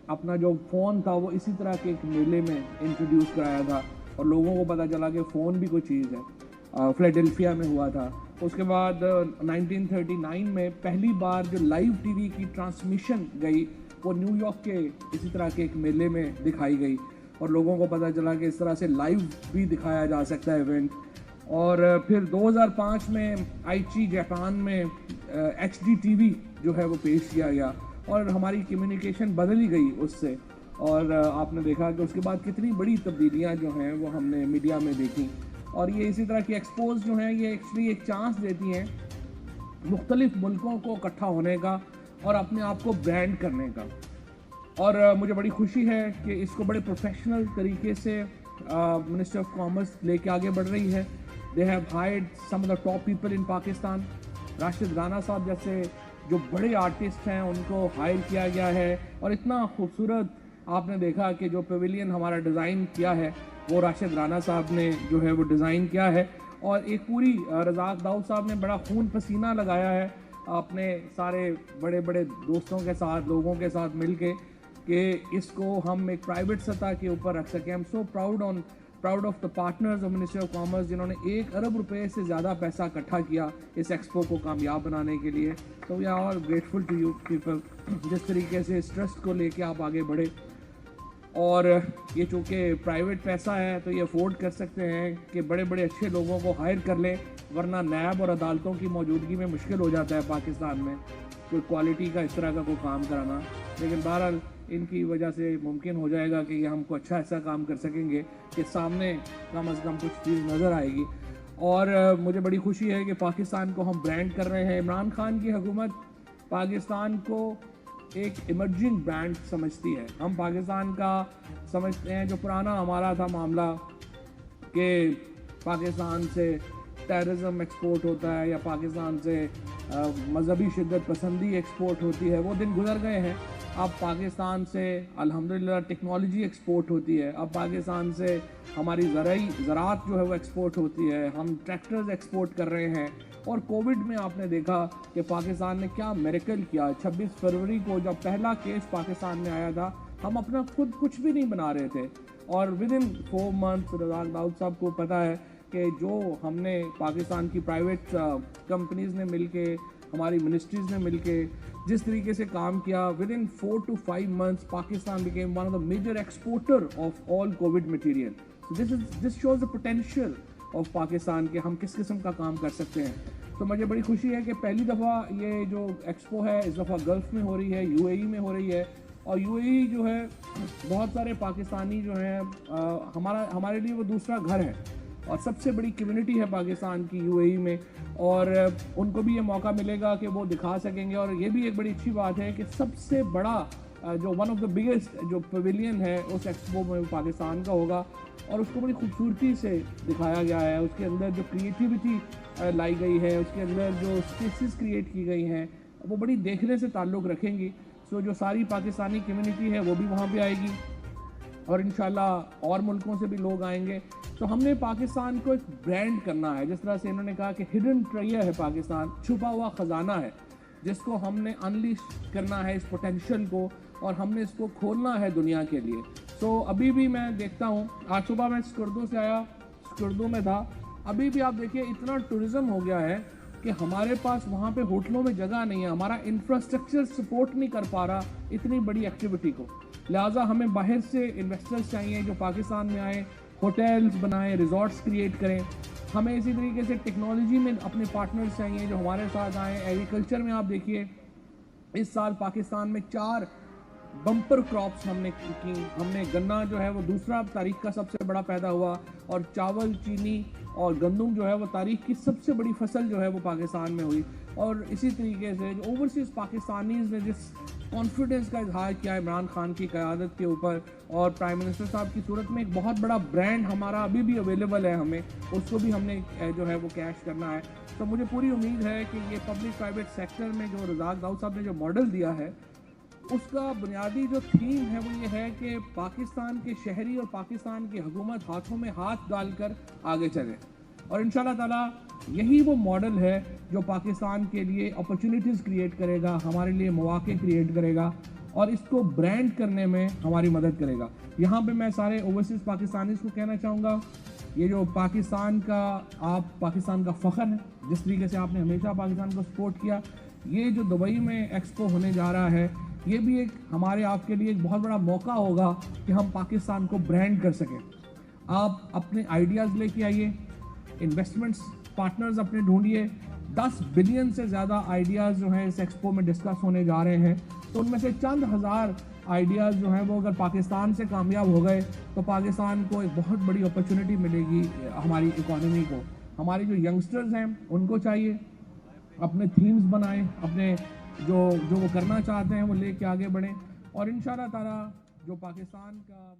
अपना जो फ़ोन था वो इसी तरह के एक मेले में इंट्रोड्यूस कराया था और लोगों को पता चला कि फ़ोन भी कोई चीज़ है। फिलाडेल्फिया में हुआ था। उसके बाद 1939 में पहली बार जो लाइव टीवी की ट्रांसमिशन गई वो न्यूयॉर्क के इसी तरह के एक मेले में दिखाई गई और लोगों को पता चला कि इस तरह से लाइव भी दिखाया जा सकता है इवेंट। और फिर 2005 में आईची जापान में HD TV जो है वो पेश किया गया और हमारी कम्युनिकेशन बदल ही गई उससे। और आपने देखा कि उसके बाद कितनी बड़ी तब्दीलियां जो हैं वो हमने मीडिया में देखी। और ये इसी तरह की एक्सपोज जो हैं ये एक्चुअली एक चांस देती हैं मुख्तलिफ मुल्कों को इकट्ठा होने का और अपने आप को ब्रांड करने का। और मुझे बड़ी खुशी है कि इसको बड़े प्रोफेशनल तरीके से मिनिस्ट्री ऑफ कॉमर्स लेके आगे बढ़ रही है। They have hired some of the top people in Pakistan. Rashid Rana साहब जैसे जो बड़े आर्टिस्ट हैं उनको हायर किया गया है और इतना खूबसूरत आपने देखा कि जो पेविलियन हमारा डिज़ाइन किया है वो राशिद राना साहब ने जो है वो डिज़ाइन किया है। और एक पूरी रज़ाक दाऊद साहब ने बड़ा खून पसीना लगाया है अपने सारे बड़े बड़े दोस्तों के साथ, लोगों के साथ मिल के कि इसको हम एक प्राइवेट सतह के ऊपर रख सकें। I am so proud of the partners of ministry of commerce जिन्होंने 1 अरब रुपए से ज़्यादा पैसा इकट्ठा किया इस एक्सपो को कामयाब बनाने के लिए। तो we are all grateful to you people जिस तरीके से इस ट्रस्ट को लेके आप आगे बढ़े। और ये चूँकि प्राइवेट पैसा है तो ये अफोर्ड कर सकते हैं कि बड़े बड़े अच्छे लोगों को हायर कर लें, वरना नैब और अदालतों की मौजूदगी में मुश्किल हो जाता है पाकिस्तान में कोई क्वालिटी का इस तरह का कोई काम कराना। लेकिन बहरहाल इनकी वजह से मुमकिन हो जाएगा कि ये हमको अच्छा ऐसा काम कर सकेंगे कि सामने कम अज़ कम कुछ चीज़ नज़र आएगी। और मुझे बड़ी खुशी है कि पाकिस्तान को हम ब्रांड कर रहे हैं। इमरान खान की हुकूमत पाकिस्तान को एक इमर्जिंग ब्रांड समझती है। हम पाकिस्तान का समझते हैं जो पुराना हमारा था मामला कि पाकिस्तान से टेररिज्म एक्सपोर्ट होता है या पाकिस्तान से मजहबी शिद्दत पसंदी एक्सपोर्ट होती है, वो दिन गुजर गए हैं। अब पाकिस्तान से अल्हम्दुलिल्लाह टेक्नोलॉजी एक्सपोर्ट होती है। अब पाकिस्तान से हमारी ज़राअत जो है वो एक्सपोर्ट होती है। हम ट्रैक्टर्स एक्सपोर्ट कर रहे हैं। और कोविड में आपने देखा कि पाकिस्तान ने क्या मिरेकल किया। 26 फरवरी को जब पहला केस पाकिस्तान में आया था हम अपना खुद कुछ भी नहीं बना रहे थे और within 4 months Razzaq Dawood साहब को पता है कि जो हमने पाकिस्तान की प्राइवेट कंपनीज़ ने मिलके, हमारी मिनिस्ट्रीज़ ने मिलके जिस तरीके से काम किया, within 4 to 5 months Pakistan became one of the major exporter of all COVID material. This shows the potential of Pakistan के हम किस किस्म का काम कर सकते हैं। तो मुझे बड़ी खुशी है कि पहली दफ़ा ये जो एक्सपो है इस दफ़ा गल्फ़ में हो रही है, UAE में हो रही है। और UAE जो है बहुत सारे पाकिस्तानी जो हैं हमारे लिए वो दूसरा घर है और सबसे बड़ी कम्युनिटी है पाकिस्तान की UAE में। और उनको भी ये मौका मिलेगा कि वो दिखा सकेंगे। और ये भी एक बड़ी अच्छी बात है कि सबसे बड़ा जो वन ऑफ द बिगेस्ट जो पवेलियन है उस एक्सपो में पाकिस्तान का होगा और उसको बड़ी खूबसूरती से दिखाया गया है। उसके अंदर जो क्रिएटिविटी लाई गई है, उसके अंदर जो स्पेसेस क्रिएट की गई हैं वो बड़ी देखने से ताल्लुक़ रखेंगी। सो जो सारी पाकिस्तानी कम्युनिटी है वो भी वहाँ पे आएगी और इंशाल्लाह और मुल्कों से भी लोग आएंगे। तो हमने पाकिस्तान को एक ब्रांड करना है। जिस तरह से इन्होंने कहा कि हिडन ट्रेजर है पाकिस्तान, छुपा हुआ ख़जाना है जिसको हमने अनलिश करना है इस पोटेंशियल को और हमने इसको खोलना है दुनिया के लिए। तो अभी भी मैं देखता हूँ, आज सुबह मैं स्कर्दो से आया, स्कर्दो में था, अभी भी आप देखिए इतना टूरिज़्म हो गया है कि हमारे पास वहाँ पे होटलों में जगह नहीं है, हमारा इंफ्रास्ट्रक्चर सपोर्ट नहीं कर पा रहा इतनी बड़ी एक्टिविटी को। लिहाजा हमें बाहर से इन्वेस्टर्स चाहिए जो पाकिस्तान में आए, होटल्स बनाएं, रिजॉर्ट्स क्रिएट करें। हमें इसी तरीके से टेक्नोलॉजी में अपने पार्टनर्स चाहिए जो हमारे साथ आएँ। एग्रीकल्चर में आप देखिए इस साल पाकिस्तान में 4 बम्पर क्रॉप्स हमने की। हमने गन्ना जो है वो दूसरा तारीख का सबसे बड़ा पैदा हुआ और चावल, चीनी और गंदम जो है वो तारीख की सबसे बड़ी फसल जो है वो पाकिस्तान में हुई। और इसी तरीके से जो ओवरसीज़ पाकिस्तानीज़ ने जिस कॉन्फिडेंस का इजहार किया इमरान खान की क़यादत के ऊपर और प्राइम मिनिस्टर साहब की सूरत में, एक बहुत बड़ा ब्रांड हमारा अभी भी अवेलेबल है, हमें उसको भी हमने जो है वो कैश करना है। तो मुझे पूरी उम्मीद है कि ये पब्लिक प्राइवेट सेक्टर में जो रज़ाक दाऊद साहब ने जो मॉडल दिया है उसका बुनियादी जो थीम है वो ये है कि पाकिस्तान के शहरी और पाकिस्तान की हुकूमत हाथों में हाथ डालकर आगे चले। और इंशाल्लाह ताला यही वो मॉडल है जो पाकिस्तान के लिए अपॉर्चुनिटीज़ क्रिएट करेगा, हमारे लिए मौके क्रिएट करेगा। اور اس کو برانڈ کرنے میں ہماری مدد کرے گا. یہاں پہ میں سارے اوورسیز پاکستانیز کو کہنا چاہوں گا، یہ جو پاکستان کا فخر ہے، جس طریقے سے آپ نے ہمیشہ پاکستان کو سپورٹ کیا، یہ جو دبئی میں ایکسپو ہونے جا رہا ہے، یہ بھی ایک ہمارے آپ کے لیے ایک بہت بڑا موقع ہوگا کہ ہم پاکستان کو برانڈ کر سکیں. آپ اپنے آئیڈیاز لے کے آئیے، انویسٹمنٹس پارٹنرز اپنے ڈھونڈیے. 10 بلین سے زیادہ آئیڈیاز جو ہیں اس ایکسپو میں ڈسکس ہونے جا رہے ہیں، تو ان میں سے چند ہزار آئیڈیاز جو ہیں وہ اگر پاکستان سے کامیاب ہو گئے تو پاکستان کو ایک بہت بڑی اپرچونٹی ملے گی. ہماری اکانومی کو، ہمارے جو ینگسٹرز ہیں ان کو چاہیے اپنے تھیمز بنائیں، اپنے جو وہ کرنا چاہتے ہیں وہ لے کے آگے بڑھیں، اور انشاءاللہ تعالی جو پاکستان کا